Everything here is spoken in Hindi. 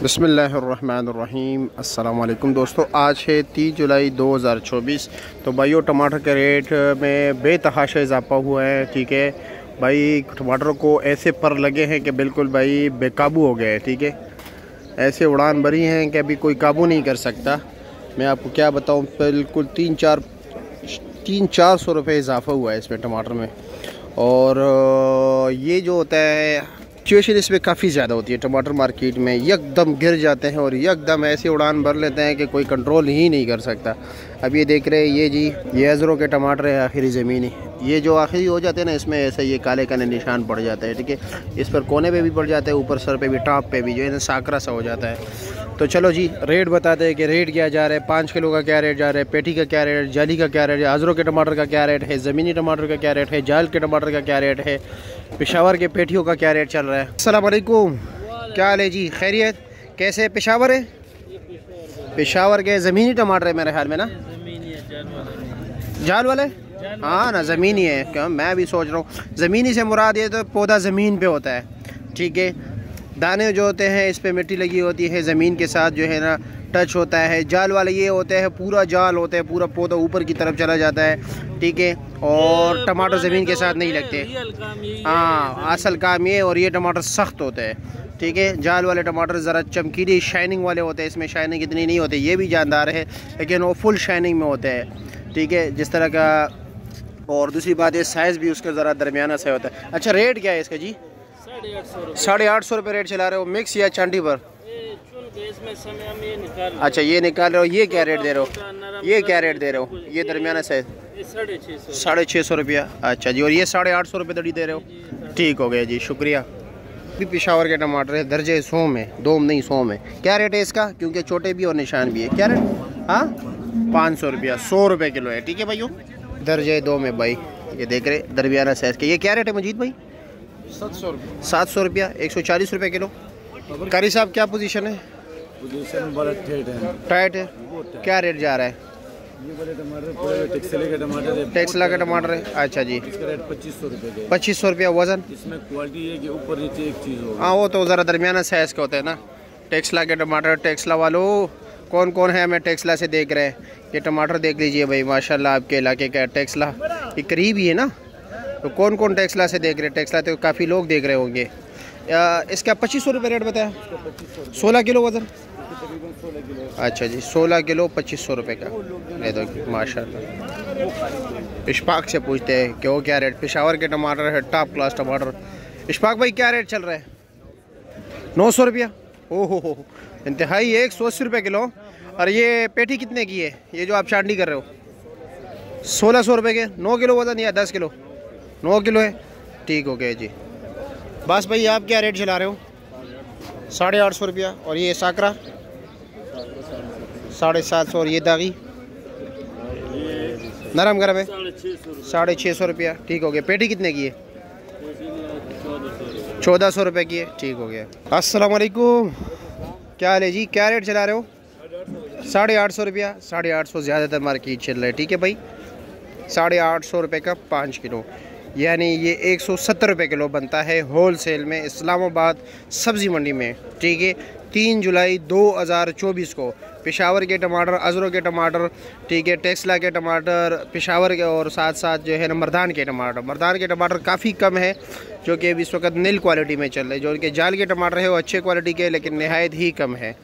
बिस्मिल्लाहिर्रहमानिर्रहीम। अस्सलाम वालेकुम दोस्तों, आज है 30 जुलाई 2024। तो भाइयों, टमाटर के रेट में बेतहाशा इजाफा हुआ है। ठीक है भाई, टमाटर को ऐसे पर लगे हैं कि बिल्कुल भाई बेकाबू हो गए। ठीक है, ऐसे उड़ान भरी हैं कि अभी कोई काबू नहीं कर सकता। मैं आपको क्या बताऊं, बिल्कुल तीन चार सौ रुपये इजाफा हुआ है इसमें टमाटर में। और ये जो होता है सिचुएशन इसमें काफ़ी ज़्यादा होती है। टमाटर मार्केट में यकदम गिर जाते हैं और यकदम ऐसे उड़ान भर लेते हैं कि कोई कंट्रोल ही नहीं कर सकता। अब ये देख रहे हैं, ये जी ये अजरों के टमाटर है, आखिरी ज़मीनी। ये जो आखिरी हो जाते हैं ना, इसमें ऐसे ये काले काले निशान पड़ जाते हैं। ठीक है, इस पर कोने पे भी पड़ जाते हैं, ऊपर सर पे भी, टॉप पे भी, जो है ना साकरा सा हो जाता है। तो चलो जी, रेट बताते हैं कि रेट क्या जा रहा है। 5 किलो का क्या रेट जा रहा है, पेटी का क्या रेट, जाली का क्या रेट है, अजरों के टमाटर का क्या रेट है, ज़मीनी टमाटर का क्या रेट है, जाल के टमाटर का क्या रेट है, पेशावर के पेटियों का क्या रेट चल रहा है। अस्सलाम वालेकुम, क्या हाल है जी, खैरियत? कैसे पेशावर है? पेशावर के ज़मीनी टमाटर है मेरे ख्याल में ना, जाल वाले? हाँ ना, ज़मीनी है। क्या मैं भी सोच रहा हूँ, ज़मीनी से मुराद ये तो पौधा ज़मीन पे होता है। ठीक है, दाने जो होते हैं इस पे मिट्टी लगी होती है, ज़मीन के साथ जो है ना टच होता है। जाल वाले ये होते हैं पूरा जाल होता है, पूरा पौधा ऊपर की तरफ चला जाता है। ठीक है, और टमाटर ज़मीन के साथ नहीं लगते। हाँ, असल काम ये, और ये टमाटर सख्त होते हैं। ठीक है, जाल वाले टमाटर ज़रा चमकीली शाइनिंग वाले होते हैं, इसमें शाइनिंग इतनी नहीं होती। ये भी जानदार है लेकिन वो फुल शाइनिंग में होते हैं। ठीक है, जिस तरह का। और दूसरी बात है, साइज़ भी उसका ज़रा दरमियाना से होता है। अच्छा, रेट क्या है इसका जी? 850 रुपये रेट चला रहे हो, मिक्स या चांदी पर? अच्छा, ये निकाल रहे हो। ये क्या रेट दे रहे हो? ये क्या रेट दे रहे हो? ये दरमियाना साइज 650 रुपया। अच्छा जी, और ये 850 रुपये दड़ी दे रहे हो। ठीक हो गया जी, शुक्रिया। भी पेशावर के टमाटर है, दर्जे 100 में, 2 नहीं 100 में। क्या रेट है इसका? क्योंकि छोटे भी और निशान भी है। क्या रेट? हाँ, 500 रुपया, 100 रुपये किलो है। ठीक है भाइयों, दर्जे 2 में भाई, ये देख रहे दरमियाना साइज के। ये क्या रेट है मजीद भाई? 700 रुपया, 140 रुपये किलो। कारी साहब, क्या पोजीशन है? पोजीशन बड़ा टाइट है। क्या रेट जा रहा है? ये बड़े टमाटर टेक्सला का टमाटर है। अच्छा जी, इसका रेट 2500 रुपये। 2500 रुपया वजन। इसमें क्वालिटी है कि ऊपर नीचे एक चीज़ हो। हाँ, वो तो ज़रा दरमियाना साइज़ के होते हैं ना टेक्सला के टमाटर। टेक्सला वालों, कौन कौन है हमें टेक्सला से देख रहे हैं? ये टमाटर देख लीजिए भाई, माशाल्लाह आपके इलाके का टेक्सला ये करीब ही है ना। तो कौन कौन टेक्सला से देख रहे हैं? टेक्सला तो काफ़ी लोग देख रहे होंगे। इसका 2500 रुपये रेट बताया। 16 किलो वज़न। अच्छा जी, 16 किलो 2500 रुपये का। ये तो माशाल्लाह। इशफाक से पूछते हैं कि वो क्या रेट? पेशावर के टमाटर है, टॉप क्लास टमाटर। इशफाक भाई, क्या रेट चल रहा है? 900 रुपया। ओहो हो, इंतहाई। 180 रुपये किलो। और ये पेटी कितने की है, ये जो आप चांदी कर रहे हो? 1600 रुपये के। 9 किलो वज़न या 10 किलो? 9 किलो है। ठीक हो गया जी। बस भाई, आप क्या रेट चला रहे हो? 850 रुपया। और ये साकरा 750। और ये दागी नरम गरम है 650 रुपया। ठीक हो गया। पेटी कितने की है? 1400 रुपये की है। ठीक हो गया। अस्सलाम वालेकुम, क्या हाल है जी, क्या रेट चला रहे हो? 850 रुपया। 850 ज़्यादातर मार्केट चल रहा है। ठीक है भाई, 850 रुपये का 5 किलो, यानी ये 170 रुपये किलो बनता है होल सेल में इस्लामाबाद सब्ज़ी मंडी में। ठीक है, 3 जुलाई 2024 को पेशावर के टमाटर, अजरों के टमाटर, ठीक है, टेक्सला के टमाटर, पेशावर के, और साथ साथ जो है ना मर्दान के टमाटर। मर्दान के टमाटर काफ़ी कम है, जो कि अभी इस वक्त नील क्वालिटी में चल रहे हैं। जो उनके जाल के टमाटर है वो अच्छे क्वालिटी के, लेकिन नहायत ही कम है।